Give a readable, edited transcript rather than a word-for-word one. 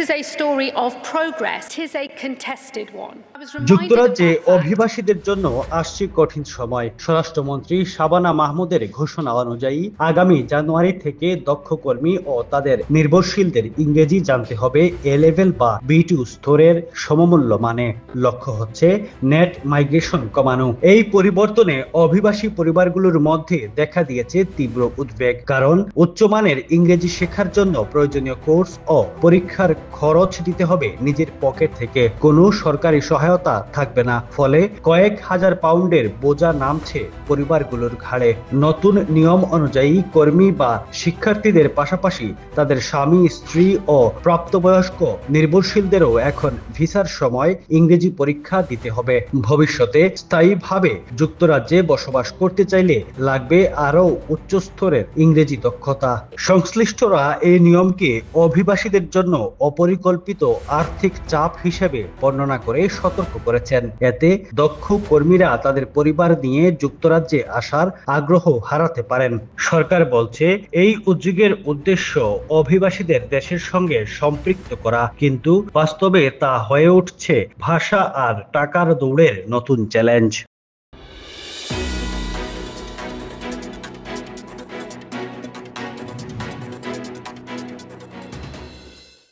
is a story of progress. It is a contested one. যুক্তরাজ্যে অভিবাসীদের জন্য আসছে কঠিন সময়। স্বরাষ্ট্রমন্ত্রী শাবানা মাহমুদের ঘোষণা অনুযায়ী আগামী জানুয়ারি থেকে দক্ষ কর্মী ও তাদের নির্ভরশীলদের ইংরেজি জানতে হবে এ লেভেল বা B2 স্তরের সমমূল্য মানে। লক্ষ্য হচ্ছে নেট মাইগ্রেশন কমানো। এই পরিবর্তনে অভিবাসী পরিবারগুলোর মধ্যে দেখা দিয়েছে তীব্র উদ্বেগ, কারণ উচ্চমানের ইংরেজি শেখার জন্য প্রয়োজনীয় কোর্স ও পরীক্ষার খরচ দিতে হবে নিজের পকেট থেকে। কোনো সরকারি সহায়তা থাকবে না, ফলে কয়েক হাজার পাউন্ডের বোঝা নামছে পরিবারগুলোর ঘাড়ে। নতুন নিয়ম অনুযায়ী কর্মী বা শিক্ষার্থীদের পাশাপাশি তাদের স্বামী, স্ত্রী ও প্রাপ্তবয়স্ক নির্ভরশীলদেরও এখন ভিসার সময় ইংরেজি পরীক্ষা দিতে হবে। ভবিষ্যতে স্থায়ীভাবে যুক্তরাজ্যে বসবাস করতে চাইলে লাগবে আরও উচ্চ স্তরের ইংরেজি দক্ষতা। সংশ্লিষ্টরা এই নিয়মকে অভিবাসীদের জন্য অপরিকল্পিত আর্থিক চাপ হিসেবে বর্ণনা করে সতর্ক করেছেন। এতে দক্ষ কর্মীরা তাদের পরিবার নিয়ে যুক্তরাজ্যে আসার আগ্রহ হারাতে পারেন। সরকার বলছে এই উদ্যোগের উদ্দেশ্য অভিবাসীদের দেশের সঙ্গে সম্পৃক্ত করা, কিন্তু বাস্তবে তা হয়ে উঠছে ভাষা আর টাকার দৌড়ের নতুন চ্যালেঞ্জ।